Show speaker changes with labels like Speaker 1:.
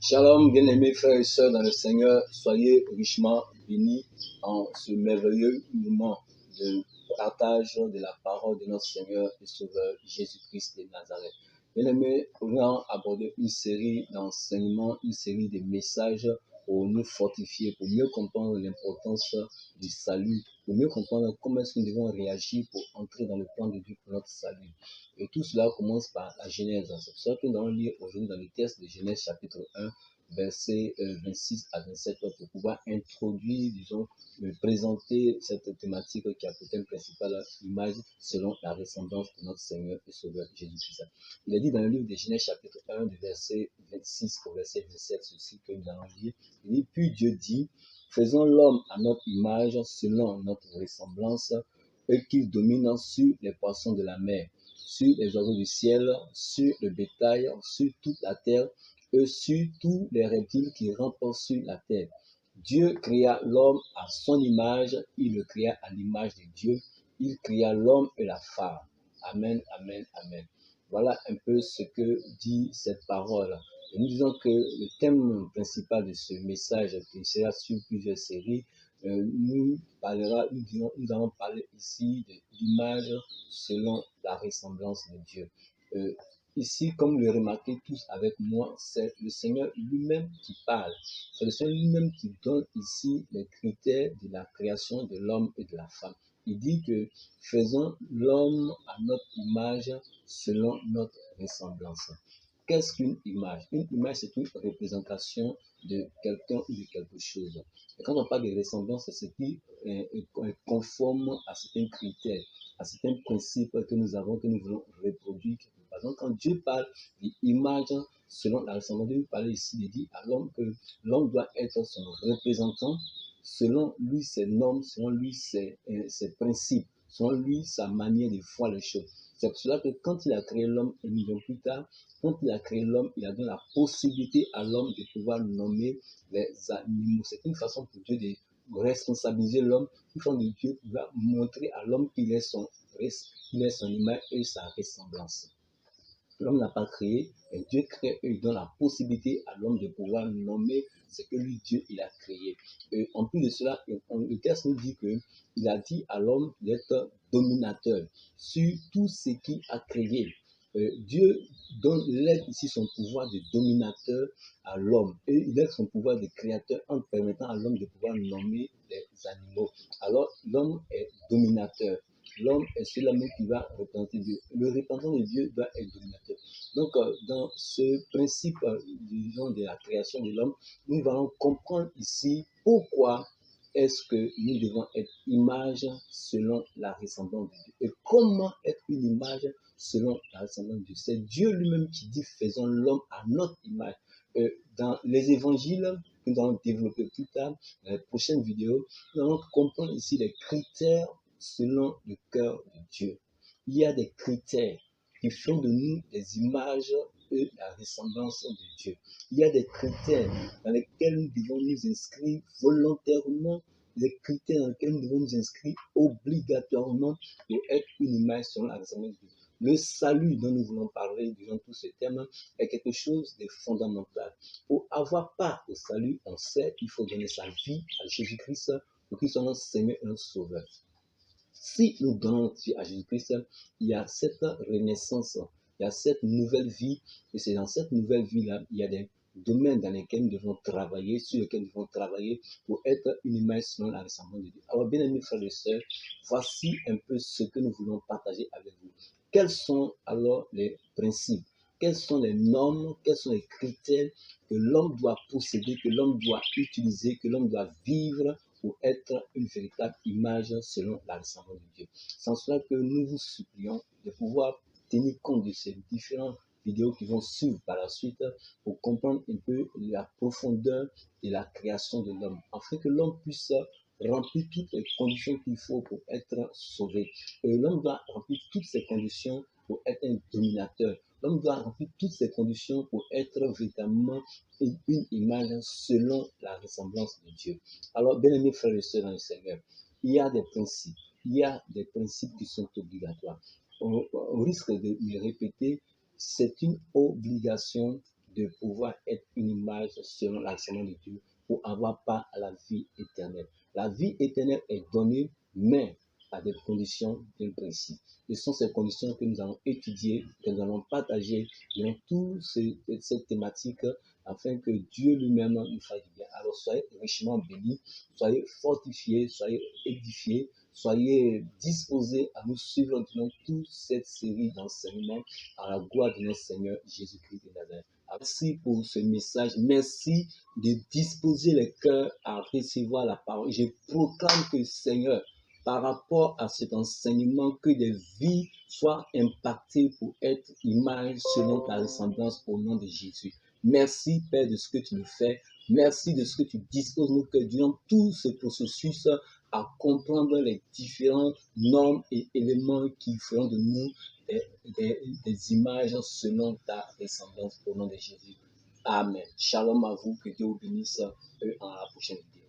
Speaker 1: Shalom, bien-aimés frères et sœurs dans le Seigneur, soyez richement bénis en ce merveilleux moment de partage de la parole de notre Seigneur et Sauveur Jésus-Christ de Nazareth. Bien-aimés, nous allons aborder une série d'enseignements, une série de messages pour nous fortifier, pour mieux comprendre l'importance du salut, pour mieux comprendre comment est-ce que nous devons réagir pour entrer dans le plan de Dieu pour notre salut. Et tout cela commence par la Genèse. C'est pour ça que nous allons lire aujourd'hui dans le texte de Genèse chapitre 1, versets 26 à 27 pour pouvoir introduire, présenter cette thématique qui a pour thème principal l'image selon la ressemblance de notre Seigneur et Sauveur Jésus-Christ. Il est dit dans le livre de Genèse chapitre 1, du verset 26 au verset 27, ceci que nous allons lire. Il dit, puis Dieu dit, faisons l'homme à notre image selon notre ressemblance et qu'il domine sur les poissons de la mer, sur les oiseaux du ciel, sur le bétail, sur toute la terre, et sur tous les reptiles qui rampent sur la terre. Dieu créa l'homme à son image, il le créa à l'image de Dieu, il créa l'homme et la femme. Amen, amen, amen. Voilà un peu ce que dit cette parole. Et nous disons que le thème principal de ce message, qui sera sur plusieurs séries, nous allons parler ici de l'image selon la ressemblance de Dieu. Ici, comme le remarquez tous avec moi, c'est le Seigneur lui-même qui parle. C'est le Seigneur lui-même qui donne ici les critères de la création de l'homme et de la femme. Il dit que faisons l'homme à notre image selon notre ressemblance. Qu'est-ce qu'une image? Une image, c'est une représentation de quelqu'un ou de quelque chose. Et quand on parle de ressemblance, c'est ce qui est conforme à certains critères, à certains principes que nous avons, que nous voulons reproduire. Par exemple, quand Dieu parle d'image selon la ressemblance, Dieu parle ici, il dit à l'homme que l'homme doit être son représentant, selon lui ses normes, selon lui ses principes, selon lui sa manière de voir les choses. C'est pour cela que quand il a créé l'homme, et nous plus tard, quand il a créé l'homme, il a donné la possibilité à l'homme de pouvoir nommer les animaux. C'est une façon pour Dieu de responsabiliser l'homme, une façon de Dieu qui va montrer à l'homme qu'il est son image et sa ressemblance. L'homme n'a pas créé, et Dieu crée et il donne la possibilité à l'homme de pouvoir nommer ce que lui, Dieu, il a créé. Et en plus de cela, le texte nous dit qu'il a dit à l'homme d'être dominateur sur tout ce qu'il a créé. Dieu lègue ici son pouvoir de dominateur à l'homme et il lègue son pouvoir de créateur en permettant à l'homme de pouvoir nommer les animaux. Alors, l'homme est dominateur. L'homme est celui qui va représenter Dieu. Le représentant de Dieu doit être dominateur. Donc, dans ce principe, disons, de la création de l'homme, nous allons comprendre ici pourquoi est-ce que nous devons être image selon la ressemblance de Dieu. Et comment être une image selon la ressemblance de Dieu. C'est Dieu lui-même qui dit faisons l'homme à notre image. Dans les évangiles que nous allons développer plus tard, dans les prochaines vidéos, nous allons comprendre ici les critères selon le cœur de Dieu. Il y a des critères qui font de nous des images et la ressemblance de Dieu. Il y a des critères dans lesquels nous devons nous inscrire volontairement, des critères dans lesquels nous devons nous inscrire obligatoirement pour être une image selon la ressemblance de Dieu. Le salut dont nous voulons parler durant tout ce thème est quelque chose de fondamental. Pour avoir part au salut, on sait qu'il faut donner sa vie à Jésus-Christ pour qu'il soit notre Seigneur et notre Sauveur. Si nous donnons notre vie à Jésus-Christ, il y a cette renaissance, il y a cette nouvelle vie, et c'est dans cette nouvelle vie-là, il y a des domaines dans lesquels nous devons travailler, sur lesquels nous devons travailler pour être une image selon la ressemblance de Dieu. Alors, bien aimés frères et sœurs, voici un peu ce que nous voulons partager avec vous. Quels sont alors les principes? Quelles sont les normes? Quels sont les critères que l'homme doit posséder, que l'homme doit utiliser, que l'homme doit vivre pour être une véritable image selon la ressemblance de Dieu? Sans cela que nous vous supplions de pouvoir tenir compte de ces différentes vidéos qui vont suivre par la suite pour comprendre un peu la profondeur de la création de l'homme, afin que l'homme puisse remplir toutes les conditions qu'il faut pour être sauvé. Et l'homme doit remplir toutes ces conditions pour être un dominateur. L'homme doit remplir toutes ces conditions pour être véritablement une image selon la ressemblance de Dieu. Alors, bien-aimés frères et sœurs dans le Seigneur, il y a des principes. Il y a des principes qui sont obligatoires. Au risque de me répéter, c'est une obligation de pouvoir être une image selon l'enseignement de Dieu pour avoir part à la vie éternelle. La vie éternelle est donnée, mais à des conditions bien précises. Ce sont ces conditions que nous allons étudier, que nous allons partager dans toute cette thématique afin que Dieu lui-même nous fasse du bien. Alors soyez richement bénis, soyez fortifiés, soyez édifiés, soyez disposés à nous suivre durant toute cette série d'enseignements à la gloire de notre Seigneur Jésus-Christ de Nazareth. Merci pour ce message. Merci de disposer les cœurs à recevoir la parole. Je proclame que, Seigneur, par rapport à cet enseignement, que des vies soient impactées pour être image selon ta ressemblance au nom de Jésus. Merci, Père, de ce que tu nous fais. Merci de ce que tu disposes nos cœurs durant tout ce processus à comprendre les différentes normes et éléments qui feront de nous des images selon ta ressemblance au nom de Jésus. Amen. Shalom à vous, que Dieu vous bénisse et à la prochaine vidéo.